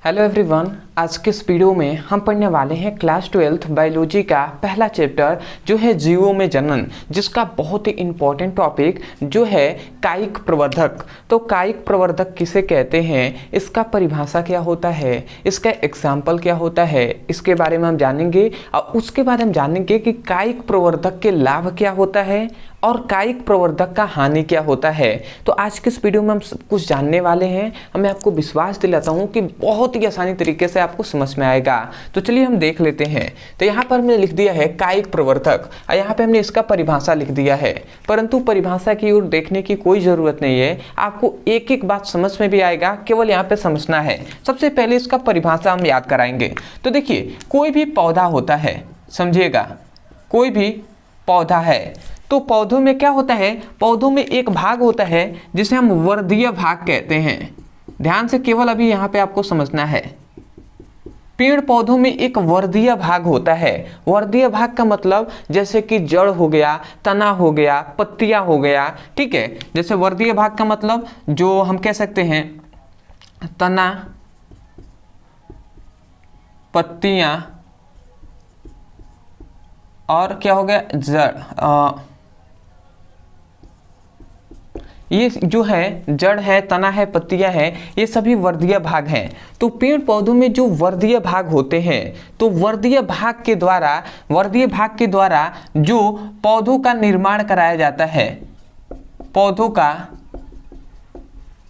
Hello everyone, आज के इस वीडियो में हम पढ़ने वाले हैं क्लास 12th बायोलॉजी का पहला चैप्टर जो है जीवों में जनन, जिसका बहुत ही इम्पोर्टेंट टॉपिक जो है कायिक प्रवर्धक। तो कायिक प्रवर्धक किसे कहते हैं, इसका परिभाषा क्या होता है, इसका एग्जाम्पल क्या होता है, इसके बारे में हम जानेंगे। और उसके बाद हम जानेंगे कि कायिक प्रवर्धक के लाभ क्या होता है और कायिक प्रवर्धक का हानि क्या होता है। तो आज के इस वीडियो में हम सब कुछ जानने वाले हैं। मैं आपको विश्वास दिलाता हूं कि बहुत ही आसानी तरीके से आपको समझ में आएगा। तो चलिए हम देख लेते हैं। तो यहाँ पर हमने लिख दिया है कायिक प्रवर्धक, और यहाँ पे हमने इसका परिभाषा लिख दिया है, परंतु परिभाषा की ओर देखने की कोई ज़रूरत नहीं है। आपको एक एक बात समझ में भी आएगा, केवल यहाँ पे समझना है। सबसे पहले इसका परिभाषा हम याद कराएंगे। तो देखिए, कोई भी पौधा होता है, समझिएगा, कोई भी पौधा है तो पौधों में क्या होता है, पौधों में एक भाग होता है जिसे हम वर्धीय भाग कहते हैं। ध्यान से केवल अभी यहाँ पे आपको समझना है। पेड़ पौधों में एक वर्धीय भाग होता है। वर्धीय भाग का मतलब जैसे कि जड़ हो गया, तना हो गया, पत्तियां हो गया, ठीक है। जैसे वर्धीय भाग का मतलब जो हम कह सकते हैं तना, पत्तियां और क्या हो गया जड़। ये जो है जड़ है, तना है, पत्तियां हैं, ये सभी वर्धीय भाग हैं। तो पेड़ पौधों में जो वर्धीय भाग होते हैं, तो वर्धीय भाग के द्वारा जो पौधों का निर्माण कराया जाता है, पौधों का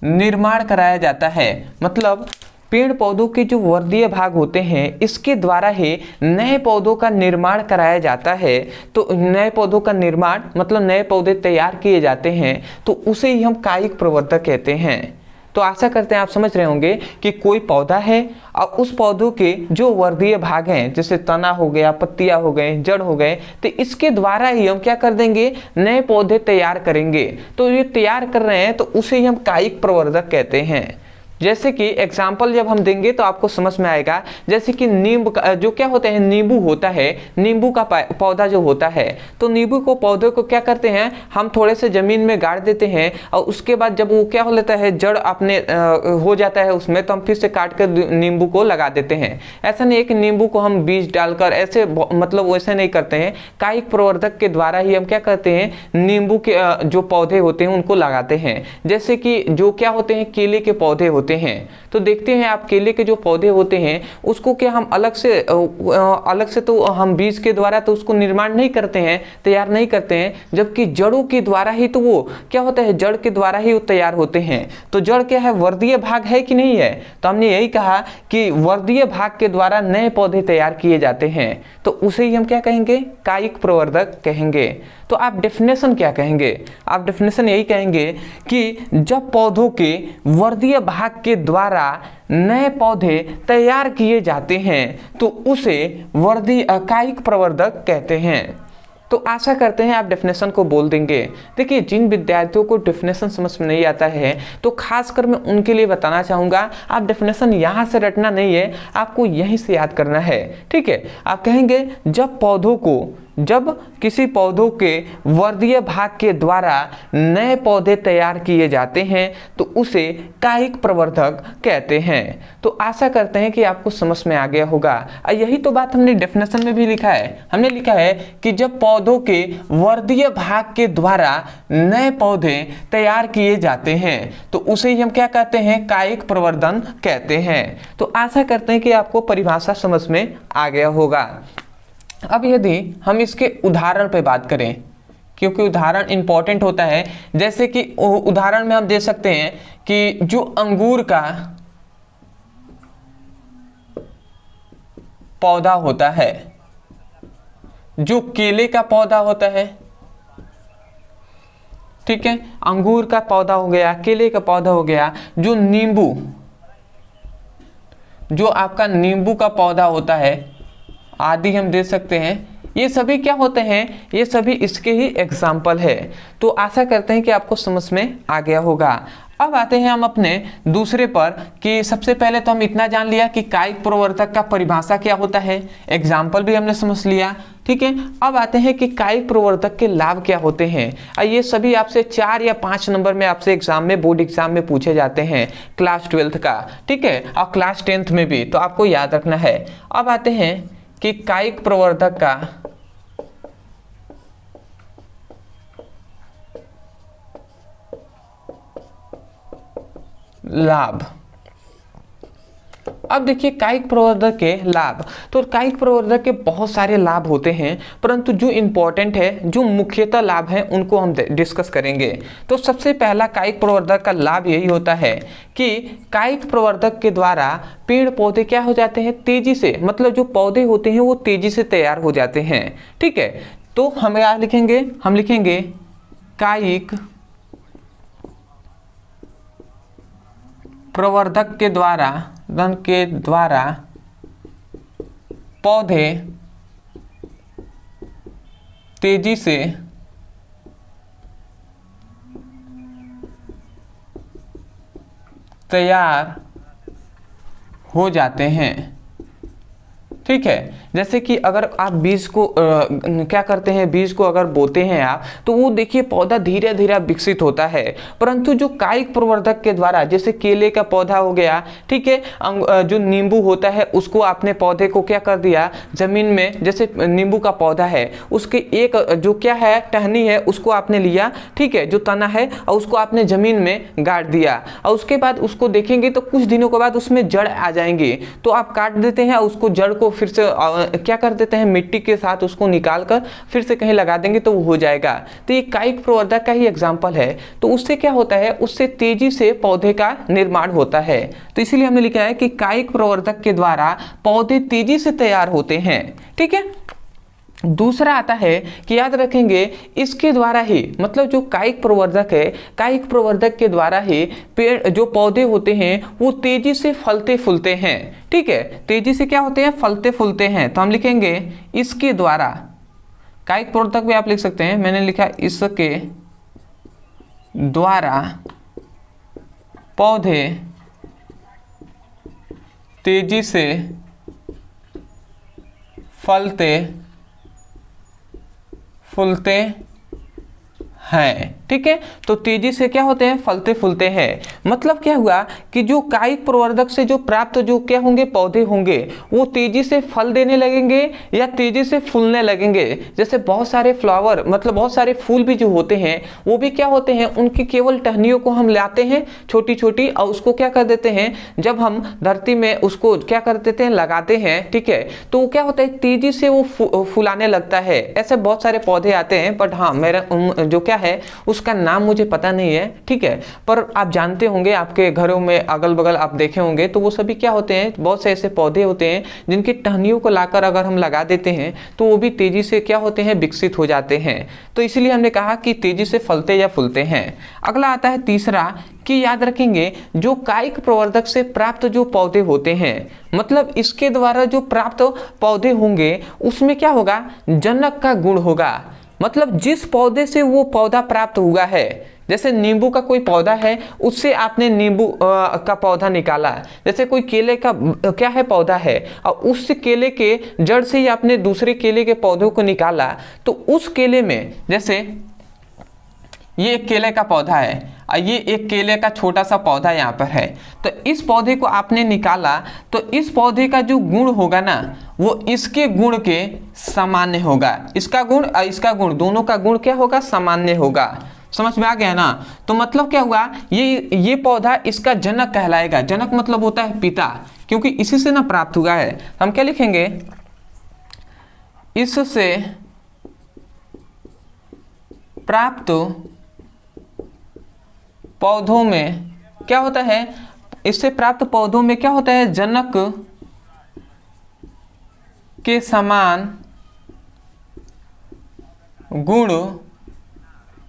निर्माण कराया जाता है, मतलब पेड़ पौधों के जो वर्धीय भाग होते हैं इसके द्वारा ही नए पौधों का निर्माण कराया जाता है। तो नए पौधों का निर्माण मतलब नए पौधे तैयार किए जाते हैं, तो उसे ही हम कायिक प्रवर्धक कहते हैं। तो आशा करते हैं आप समझ रहे होंगे कि कोई पौधा है और उस पौधों के जो वर्धीय भाग हैं, जैसे तना हो गया, पत्तियां हो गए, जड़ हो गए, तो इसके द्वारा ही हम क्या कर देंगे, नए पौधे तैयार करेंगे। तो ये तैयार कर रहे हैं तो उसे ही हम कायिक प्रवर्धक कहते हैं। जैसे कि एग्जाम्पल जब हम देंगे तो आपको समझ में आएगा। जैसे कि नींबू का जो क्या होता है, नींबू होता है, नींबू का पौधा जो होता है, तो नींबू को पौधे को क्या करते हैं, हम थोड़े से जमीन में गाड़ देते हैं और उसके बाद जब वो क्या हो लेता है, जड़ अपने हो जाता है उसमें, तो हम फिर से काट कर नींबू को लगा देते हैं। ऐसा नहीं है कि नींबू को हम बीज डालकर ऐसे मतलब वैसे नहीं करते हैं। कायिक प्रवर्धक के द्वारा ही हम क्या करते हैं, नींबू के जो पौधे होते हैं उनको लगाते हैं। जैसे कि जो क्या होते हैं, केले के पौधे होते हैं, तो देखते हैं आप केले के जो पौधे होते हैं उसको क्या हम अलग से तो हम बीज के द्वारा तो उसको निर्माण नहीं करते हैं, तैयार नहीं करते हैं, जबकि जड़ों के द्वारा ही तो वो क्या होता है, जड़ के द्वारा ही वो तैयार होते हैं। तो जड़ क्या है, वर्धीय भाग है कि नहीं है। तो हमने यही कहा कि वर्धीय भाग के द्वारा नए पौधे तैयार किए जाते हैं, तो उसे ही हम क्या कहेंगे, कायिक प्रवर्धक कहेंगे। तो आप डेफिनेशन क्या कहेंगे, आप डेफिनेशन यही कहेंगे कि जब पौधों के वर्धीय भाग के द्वारा नए पौधे तैयार किए जाते हैं तो उसे कायिक प्रवर्धक कहते हैं। तो आशा करते हैं आप डेफिनेशन को बोल देंगे। देखिए, जिन विद्यार्थियों को डेफिनेशन समझ में नहीं आता है तो खासकर मैं उनके लिए बताना चाहूँगा, आप डेफिनेशन यहाँ से रटना नहीं है, आपको यहीं से याद करना है, ठीक है। आप कहेंगे जब किसी पौधों के वर्धीय भाग के द्वारा नए पौधे तैयार किए जाते हैं तो उसे कायिक प्रवर्धक कहते हैं। तो आशा करते हैं कि आपको समझ में आ गया होगा। और यही तो बात हमने डेफिनेशन में भी लिखा है। हमने लिखा है कि जब पौधों के वर्धीय भाग के द्वारा नए पौधे तैयार किए जाते हैं तो उसे ही हम क्या कहते हैं, कायिक प्रवर्धन कहते हैं। तो आशा करते हैं कि आपको परिभाषा समझ में आ गया होगा। अब यदि हम इसके उदाहरण पे बात करें, क्योंकि उदाहरण इंपॉर्टेंट होता है, जैसे कि उदाहरण में हम दे सकते हैं कि जो अंगूर का पौधा होता है, जो केले का पौधा होता है, ठीक है, अंगूर का पौधा हो गया, केले का पौधा हो गया, जो आपका नींबू का पौधा होता है आदि हम दे सकते हैं। ये सभी क्या होते हैं, ये सभी इसके ही एग्जाम्पल है। तो आशा करते हैं कि आपको समझ में आ गया होगा। अब आते हैं हम अपने दूसरे पर कि सबसे पहले तो हम इतना जान लिया कि कायिक प्रवर्धक का परिभाषा क्या होता है, एग्जाम्पल भी हमने समझ लिया, ठीक है। अब आते हैं कि कायिक प्रवर्धक के लाभ क्या होते हैं। ये सभी आपसे 4 या 5 नंबर में आपसे एग्जाम में, बोर्ड एग्जाम में पूछे जाते हैं क्लास 12th का, ठीक है, और क्लास 10th में भी, तो आपको याद रखना है। अब आते हैं कि कायिक प्रवर्धक का लाभ। अब देखिए कायिक प्रवर्धक के लाभ, तो कायिक प्रवर्धक के बहुत सारे लाभ होते हैं, परंतु जो इंपॉर्टेंट है, जो मुख्यतः लाभ हैं, उनको हम डिस्कस करेंगे। तो सबसे पहला कायिक प्रवर्धक का लाभ यही होता है कि कायिक प्रवर्धक के द्वारा पेड़ पौधे क्या हो जाते हैं, तेजी से, मतलब जो पौधे होते हैं वो तेजी से तैयार हो जाते हैं, ठीक है। तो हम क्या लिखेंगे, हम लिखेंगे कायिक प्रवर्धक के द्वारा पौधे तेजी से तैयार हो जाते हैं, ठीक है। जैसे कि अगर आप बीज को क्या करते हैं, बीज को अगर बोते हैं आप, तो वो देखिए पौधा धीरे धीरे विकसित होता है, परंतु जो कायिक प्रवर्धक के द्वारा, जैसे केले का पौधा हो गया, ठीक है, जो नींबू होता है उसको आपने पौधे को क्या कर दिया, जमीन में, जैसे नींबू का पौधा है, उसके एक जो क्या है टहनी है उसको आपने लिया, ठीक है, जो तना है, और उसको आपने जमीन में गाड़ दिया, और उसके बाद उसको देखेंगे तो कुछ दिनों के बाद उसमें जड़ आ जाएंगे, तो आप काट देते हैं, उसको जड़ को फिर से क्या कर देते हैं, मिट्टी के साथ उसको निकाल कर फिर से कहीं लगा देंगे तो वो हो जाएगा। तो ये कायिक प्रवर्धक का ही एग्जाम्पल है। तो उससे क्या होता है, उससे तेजी से पौधे का निर्माण होता है। तो इसीलिए हमने लिखा है कि कायिक प्रवर्धक के द्वारा पौधे तेजी से तैयार होते हैं, ठीक है। दूसरा आता है कि याद रखेंगे इसके द्वारा ही, मतलब जो कायिक प्रवर्धक है, कायिक प्रवर्धक के द्वारा ही पेड़, जो पौधे होते हैं वो तेजी से फलते फूलते हैं, ठीक है, तेजी से क्या होते हैं, फलते फूलते हैं। तो हम लिखेंगे इसके द्वारा, कायिक प्रवर्धक भी आप लिख सकते हैं, मैंने लिखा इसके द्वारा पौधे तेजी से फलते फूलते हैं, ठीक है। तो तेजी से क्या होते हैं, फलते फूलते हैं। मतलब क्या हुआ कि जो कायिक प्रवर्धक से जो प्राप्त जो क्या होंगे, पौधे होंगे, वो तेजी से फल देने लगेंगे या तेजी से फूलने लगेंगे। जैसे बहुत सारे फ्लावर, मतलब बहुत सारे फूल भी जो होते हैं वो भी क्या होते हैं, उनकी केवल टहनियों को हम लाते हैं छोटी छोटी, और उसको क्या कर देते हैं, जब हम धरती में उसको क्या कर देते हैं, लगाते हैं, ठीक है, तो वो क्या होता है, तेजी से वो फुलाने लगता है। ऐसे बहुत सारे पौधे आते हैं, बट हाँ मेरा जो क्या है उसका नाम मुझे पता नहीं है, ठीक है, पर आप जानते होंगे, आपके घरों में अगल बगल आप देखे होंगे, तो वो सभी क्या होते हैं, बहुत से ऐसे पौधे होते हैं जिनकी टहनियों को लाकर अगर हम लगा देते हैं तो वो भी तेजी से क्या होते हैं, विकसित हो जाते हैं। तो इसीलिए हमने कहा कि तेजी से फलते या फूलते हैं। अगला आता है तीसरा कि याद रखेंगे जो कायिक प्रवर्धक से प्राप्त जो पौधे होते हैं, मतलब इसके द्वारा जो प्राप्त पौधे होंगे उसमें क्या होगा, जनक का गुण होगा। मतलब जिस पौधे से वो पौधा प्राप्त हुआ है, जैसे नींबू का कोई पौधा है, उससे आपने नींबू का पौधा निकाला, जैसे कोई केले का क्या है पौधा है, और उस केले के जड़ से ही आपने दूसरे केले के पौधों को निकाला, तो उस केले में, जैसे ये एक केले का पौधा है और ये एक केले का छोटा सा पौधा यहाँ पर है, तो इस पौधे को आपने निकाला, तो इस पौधे का जो गुण होगा ना, वो इसके गुण के सामान्य होगा। इसका गुण और इसका गुण, दोनों का गुण क्या होगा, सामान्य होगा। समझ में आ गया ना। तो मतलब क्या हुआ, ये पौधा इसका जनक कहलाएगा। जनक मतलब होता है पिता, क्योंकि इसी से ना प्राप्त हुआ है। हम क्या लिखेंगे, इससे प्राप्त पौधों में क्या होता है, इससे प्राप्त पौधों में क्या होता है, जनक के समान गुण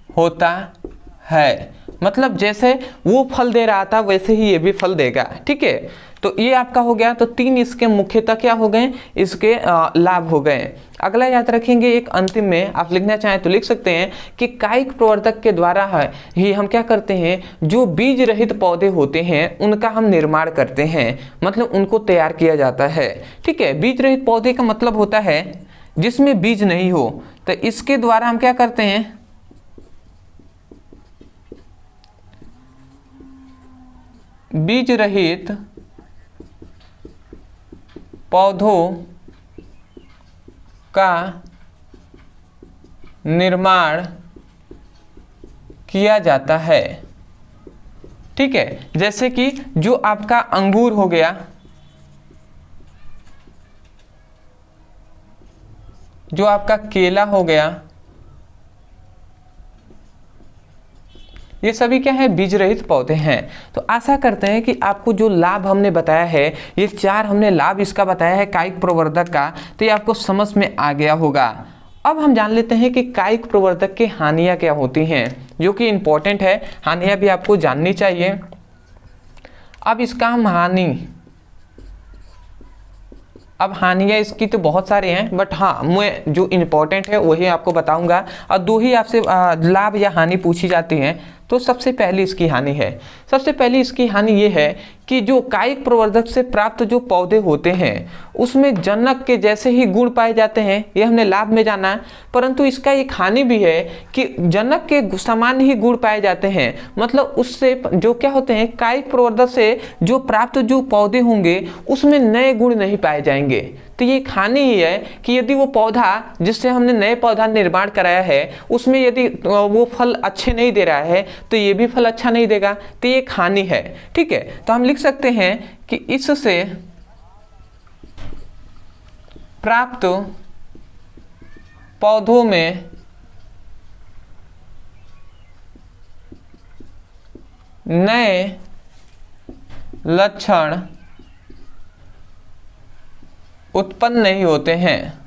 होता है। मतलब जैसे वो फल दे रहा था वैसे ही ये भी फल देगा, ठीक है। तो ये आपका हो गया। तो 3 इसके मुख्यतः क्या हो गए, इसके लाभ हो गए। अगला याद रखेंगे, एक अंतिम में आप लिखना चाहें तो लिख सकते हैं कि कायिक प्रवर्धक के द्वारा है ही हम क्या करते हैं, जो बीज रहित पौधे होते हैं उनका हम निर्माण करते हैं, मतलब उनको तैयार किया जाता है। ठीक है, बीज रहित पौधे का मतलब होता है जिसमें बीज नहीं हो, तो इसके द्वारा हम क्या करते हैं, बीज रहित पौधों का निर्माण किया जाता है। ठीक है, जैसे कि जो आपका अंगूर हो गया, जो आपका केला हो गया, ये सभी क्या है, बीज रहित पौधे हैं। तो आशा करते हैं कि आपको जो लाभ हमने बताया है, ये 4 हमने लाभ इसका बताया है कायिक प्रवर्धक का, तो ये आपको समझ में आ गया होगा। अब हम जान लेते हैं कि कायिक प्रवर्धक की हानियां क्या होती हैं, जो कि इंपॉर्टेंट है, हानियां भी आपको जाननी चाहिए। अब इसका हम हानियां इसकी तो बहुत सारे हैं, बट हाँ मैं जो इम्पोर्टेंट है वही आपको बताऊंगा, और 2 ही आपसे लाभ या हानि पूछी जाती हैं। तो सबसे पहली इसकी हानि है, सबसे पहली इसकी हानि ये है कि जो कायिक प्रवर्धक से प्राप्त जो पौधे होते हैं उसमें जनक के जैसे ही गुण पाए जाते हैं, ये हमने लाभ में जाना है। परंतु इसका एक हानि भी है कि जनक के समान ही गुण पाए जाते हैं, मतलब उससे जो क्या होते हैं, कायिक प्रवर्धक से जो प्राप्त जो पौधे होंगे उसमें नए गुण नहीं पाए जाएंगे। तो ये एक हानि ही है कि यदि वो पौधा जिससे हमने नए पौधा निर्माण कराया है उसमें यदि वो फल अच्छे नहीं दे रहा है तो ये भी फल अच्छा नहीं देगा, तो ये एक हानि है। ठीक है, तो हम लिख सकते हैं कि इससे प्राप्त पौधों में नए लक्षण उत्पन्न नहीं होते हैं।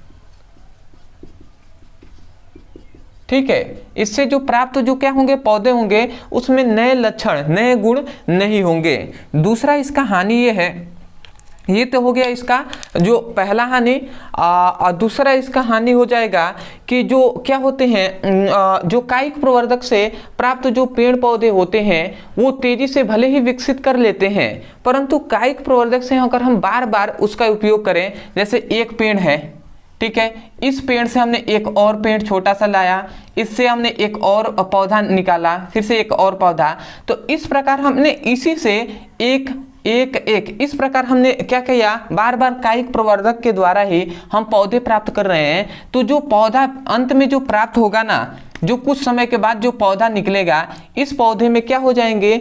ठीक है, इससे जो प्राप्त जो क्या होंगे, पौधे होंगे, उसमें नए लक्षण, नए गुण नहीं होंगे। दूसरा इसका हानि ये है, ये तो हो गया इसका जो पहला हानि। दूसरा इसका हानि हो जाएगा कि जो क्या होते हैं, जो कायिक प्रवर्धक से प्राप्त जो पेड़ पौधे होते हैं वो तेजी से भले ही विकसित कर लेते हैं, परंतु कायिक प्रवर्धक से अगर हम बार बार उसका उपयोग करें, जैसे एक पेड़ है, ठीक है, इस पेड़ से हमने एक और पेड़ छोटा सा लाया, इससे हमने एक और पौधा निकाला, फिर से एक और पौधा, तो इस प्रकार हमने इसी से एक इस प्रकार हमने क्या किया, बार बार कायिक प्रवर्धक के द्वारा ही हम पौधे प्राप्त कर रहे हैं। तो जो पौधा अंत में जो प्राप्त होगा ना, जो कुछ समय के बाद जो पौधा निकलेगा, इस पौधे में क्या हो जाएंगे,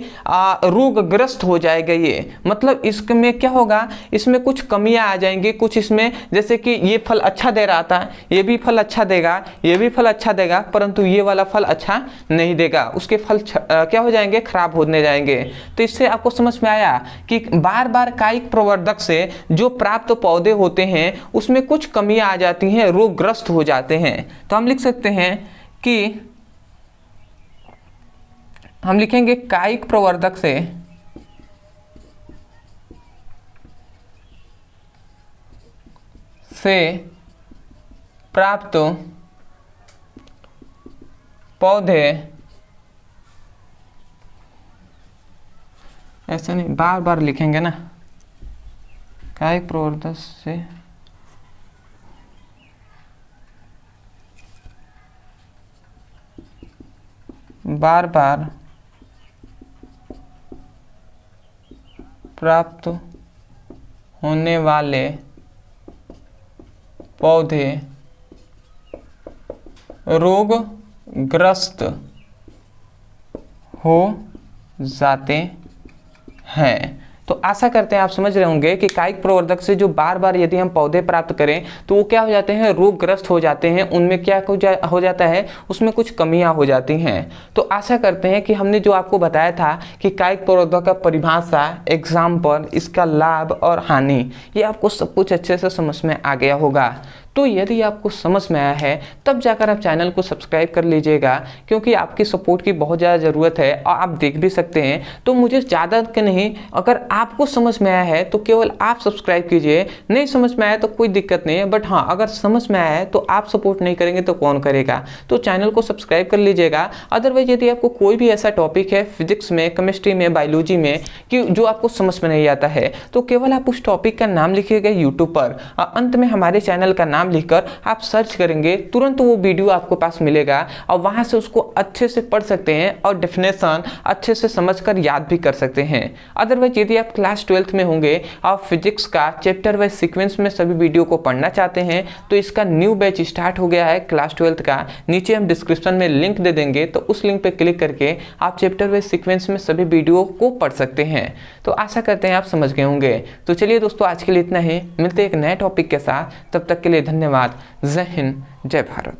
रोगग्रस्त हो जाएगा। ये मतलब इसमें क्या होगा, इसमें कुछ कमियां आ जाएंगी, कुछ इसमें जैसे कि ये फल अच्छा दे रहा था, ये भी फल अच्छा देगा, ये भी फल अच्छा देगा, परंतु ये वाला फल अच्छा नहीं देगा, उसके फल क्या हो जाएंगे, खराब होने जाएंगे। तो इससे आपको समझ में आया कि बार बार कायिक प्रवर्धक से जो प्राप्त पौधे होते हैं उसमें कुछ कमियां आ जाती हैं, रोगग्रस्त हो जाते हैं। तो हम लिख सकते हैं कि हम लिखेंगे कायिक प्रवर्धक से प्राप्त पौधे, ऐसा नहीं बार बार लिखेंगे ना, कायिक प्रवर्धक से बार बार प्राप्त होने वाले पौधे रोगग्रस्त हो जाते हैं। तो आशा करते हैं आप समझ रहे होंगे कि कायिक प्रवर्धक से जो बार बार यदि हम पौधे प्राप्त करें तो वो क्या हो जाते हैं, रोगग्रस्त हो जाते हैं, उनमें क्या हो जाता है, उसमें कुछ कमियां हो जाती हैं। तो आशा करते हैं कि हमने जो आपको बताया था कि कायिक प्रवर्धक का परिभाषा, एग्जाम्पल, इसका लाभ और हानि, ये आपको सब कुछ अच्छे से समझ में आ गया होगा। तो यदि आपको समझ में आया है तब जाकर आप चैनल को सब्सक्राइब कर लीजिएगा, क्योंकि आपकी सपोर्ट की बहुत ज़्यादा ज़रूरत है। और आप देख भी सकते हैं, तो मुझे ज़्यादा के नहीं, अगर आपको समझ में आया है तो केवल आप सब्सक्राइब कीजिए, नहीं समझ में आया तो कोई दिक्कत नहीं है। बट हाँ, अगर समझ में आया है तो आप सपोर्ट नहीं करेंगे तो कौन करेगा, तो चैनल को सब्सक्राइब कर लीजिएगा। अदरवाइज यदि आपको कोई भी ऐसा टॉपिक है फिजिक्स में, केमिस्ट्री में, बायोलॉजी में कि जो आपको समझ में नहीं आता है, तो केवल आप उस टॉपिक का नाम लिखिएगा यूट्यूब पर, और अंत में हमारे चैनल का नाम लिखकर आप सर्च करेंगे, तुरंत वो वीडियो आपको पास मिलेगा और वहां से उसको अच्छे से पढ़ सकते हैं और डेफिनेशन अच्छे से समझकर याद भी कर सकते हैं। अदरवाइज यदि आप क्लास 12th में होंगे और फिजिक्स का चैप्टर वाइज सीक्वेंस में सभी वीडियो को पढ़ना चाहते हैं, तो इसका न्यू बैच स्टार्ट हो गया है क्लास 12th का। नीचे हम डिस्क्रिप्शन में लिंक दे देंगे, तो उस लिंक पर क्लिक करके आप चैप्टर वाइज सीक्वेंस में सभी वीडियो को पढ़ सकते हैं। तो आशा करते हैं आप समझ गए होंगे। तो चलिए दोस्तों, आज के लिए इतना ही, मिलते हैं एक नए टॉपिक के साथ, तब तक के लिए धन्यवाद। जय हिंद, जय भारत।